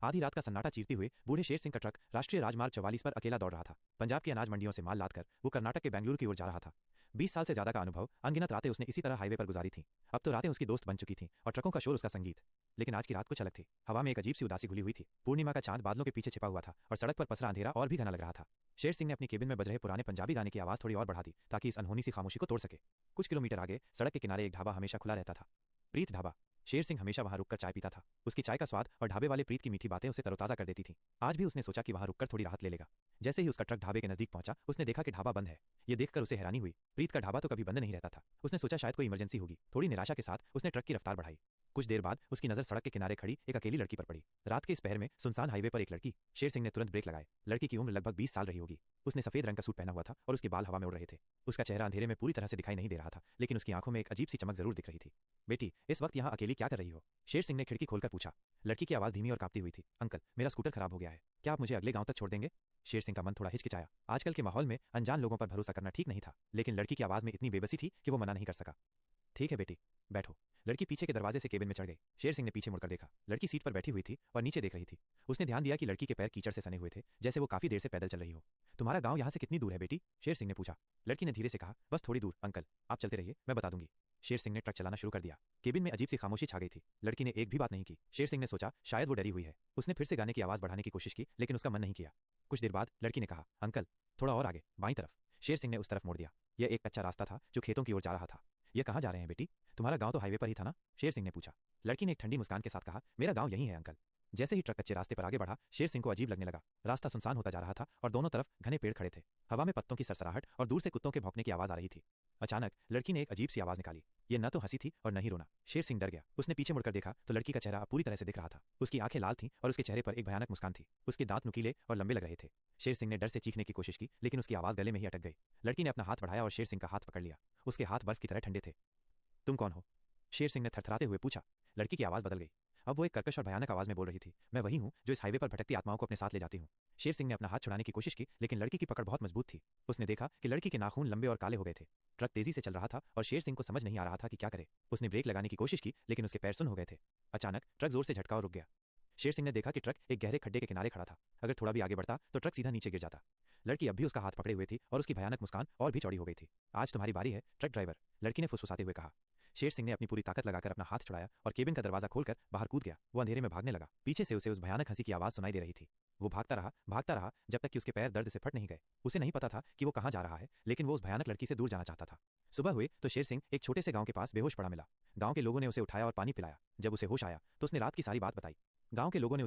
आधी रात का सन्नाटा चीरते हुए बूढ़े शेर सिंह का ट्रक राष्ट्रीय राजमार्ग 44 पर अकेला दौड़ रहा था। पंजाब की अनाज मंडियों से माल लादकर वो कर्नाटक के बेंगलुरु की ओर जा रहा था। 20 साल से ज्यादा का अनुभव, अनगिनत रातें उसने इसी तरह हाईवे पर गुजारी थीं। अब तो रातें उसकी दोस्त बन चुकी थीं और ट्रकों का शोर उसका संगीत। लेकिन आज की रात कुछ अलग थी। हवा में एक अजीब सी उदासी घुली हुई थी। पूर्णिमा का चांद बादलों के पीछे छिपा हुआ था और सड़क पर पसरा अंधेरा और भी घना लग रहा था। शेर सिंह ने अपनी केबिन में बज रहे पुराने पंजाबी गाने की आवाज थोड़ी और बढ़ा दी ताकि इस अनहोनी सी खामोशी को तोड़ सके। कुछ किलोमीटर आगे सड़क के किनारे एक ढाबा हमेशा खुला रहता था, प्रीत ढाबा। शेर सिंह हमेशा वहां रुककर चाय पीता था। उसकी चाय का स्वाद और ढाबे वाले प्रीत की मीठी बातें उसे तरोताजा कर देती थीं। आज भी उसने सोचा कि वहां रुककर थोड़ी राहत ले लेगा। जैसे ही उसका ट्रक ढाबे के नजदीक पहुंचा, उसने देखा कि ढाबा बंद है। ये देखकर उसे हैरानी हुई। प्रीत का ढाबा तो कभी बंद नहीं रहता था। उसने सोचा शायद कोई इमरजेंसी होगी। थोड़ी निराशा के साथ उसने ट्रक की रफ्तार बढ़ाई। कुछ देर बाद उसकी नजर सड़क के किनारे खड़ी एक अकेली लड़की पर पड़ी। रात के इस पहर में सुनसान हाईवे पर एक लड़की। शेर सिंह ने तुरंत ब्रेक लगाए। लड़की की उम्र लगभग 20 साल रही होगी। उसने सफेद रंग का सूट पहना हुआ था और उसके बाल हवा में उड़ रहे थे। उसका चेहरा अंधेरे में पूरी तरह से दिखाई नहीं दे रहा था, लेकिन उसकी आंखों में एक अजीब सी चमक जरूर दिख रही थी। बेटी, इस वक्त यहाँ अकेली क्या कर रही हो? शेर सिंह ने खिड़की खोलकर पूछा। लड़की की आवाज धीमी और कांपती हुई थी। अंकल, मेरा स्कूटर खराब हो गया है। क्या आप मुझे अगले गांव तक छोड़ देंगे? शेर सिंह का मन थोड़ा हिचकिचाया। आजकल के माहौल में अनजान लोगों पर भरोसा करना ठीक नहीं था, लेकिन लड़की की आवाज में इतनी बेबसी थी कि वो मना नहीं कर सका। ठीक है बेटी, बैठो। लड़की पीछे के दरवाजे से केबिन में चढ़ गई। शेर सिंह ने पीछे मुड़कर देखा। लड़की सीट पर बैठी हुई थी और नीचे देख रही थी। उसने ध्यान दिया कि लड़की के पैर कीचड़ से सने हुए थे, जैसे वो काफी देर से पैदल चल रही हो। तुम्हारा गांव यहाँ से कितनी दूर है बेटी? शेर सिंह ने पूछा। लड़की ने धीरे से कहा, बस थोड़ी दूर अंकल, आप चलते रहिए, मैं बता दूंगी। शेर सिंह ने ट्रक चलाना शुरू कर दिया। केबिन में अजीब सी खामोशी छा गई थी। लड़की ने एक भी बात नहीं की। शेर सिंह ने सोचा शायद वो डरी हुई है। उसने फिर से गाने की आवाज बढ़ाने की कोशिश की, लेकिन उसका मन नहीं किया। कुछ देर बाद लड़की ने कहा, अंकल, थोड़ा और आगे, बाईं तरफ। शेर सिंह ने उस तरफ मोड़ दिया। यह एक कच्चा रास्ता था जो खेतों की ओर जा रहा था। ये कहाँ जा रहे हैं बेटी? तुम्हारा गांव तो हाईवे पर ही था ना? शेर सिंह ने पूछा। लड़की ने एक ठंडी मुस्कान के साथ कहा, मेरा गांव यही है अंकल। जैसे ही ट्रक कच्चे रास्ते पर आगे बढ़ा, शेर सिंह को अजीब लगने लगा। रास्ता सुनसान होता जा रहा था और दोनों तरफ घने पेड़ खड़े थे। हवा में पत्तों की सरसराहट और दूर से कुत्तों के भौंकने की आवाज आ रही थी। अचानक लड़की ने एक अजीब सी आवाज निकाली। ये न तो हंसी थी और न ही रोना। शेर सिंह डर गया। उसने पीछे मुड़कर देखा तो लड़की का चेहरा अब पूरी तरह से दिख रहा था। उसकी आंखें लाल थीं और उसके चेहरे पर एक भयानक मुस्कान थी। उसके दांत नुकीले और लंबे लग रहे थे। शेर सिंह ने डर से चीखने की कोशिश की, लेकिन उसकी आवाज गले में ही अटक गई। लड़की ने अपना हाथ बढ़ाया और शेर सिंह का हाथ पकड़ लिया। उसके हाथ बर्फ की तरह ठंडे थे। तुम कौन हो? शेर सिंह ने थरथराते हुए पूछा। लड़की की आवाज बदल गई। अब वो एक कर्कश और भयानक आवाज में बोल रही थी, मैं वही हूँ जो इस हाईवे पर भटकती आत्माओं को अपने साथ ले जाती हूँ। शेर सिंह ने अपना हाथ छुड़ाने की कोशिश की, लेकिन लड़की की पकड़ बहुत मजबूत थी। उसने देखा कि लड़की के नाखून लंबे और काले हो गए थे। ट्रक तेजी से चल रहा था और शेर सिंह को समझ नहीं आ रहा था कि क्या करे। उसने ब्रेक लगाने की कोशिश की, लेकिन उसके पैर सुन हो गए थे। अचानक ट्रक जोर से झटका और रुक गया। शेर सिंह ने देखा कि ट्रक एक गहरे खड्डे के किनारे खड़ा था। अगर थोड़ा भी आगे बढ़ता तो ट्रक सीधा नीचे गिर जाता। लड़की अब भी उसका हाथ पकड़े हुए थी और उसकी भयानक मुस्कान और भी चौड़ी हो गई थी। आज तुम्हारी बारी है ट्रक ड्राइवर, लड़की ने फुसफुसाते हुए कहा। शेर सिंह ने अपनी पूरी ताकत लगाकर अपना हाथ छुड़ाया और केबिन का दरवाजा खोलकर बाहर कूद गया। वो अंधेरे में भागने लगा। पीछे से उसे उस भयानक हंसी की आवाज सुनाई दे रही थी। वो भागता रहा जब तक कि उसके पैर दर्द से फट नहीं गए। उसे नहीं पता था कि वो कहाँ जा रहा है, लेकिन वो उस भयानक लड़की से दूर जाना चाहता था। सुबह हुई तो शेर सिंह एक छोटे से गांव के पास बेहोश पड़ा मिला। गांव के लोगों ने उसे उठाया और पानी पिलाया। जब उसे होश आया तो उसने रात की सारी बात बताई। गांव के लोगों ने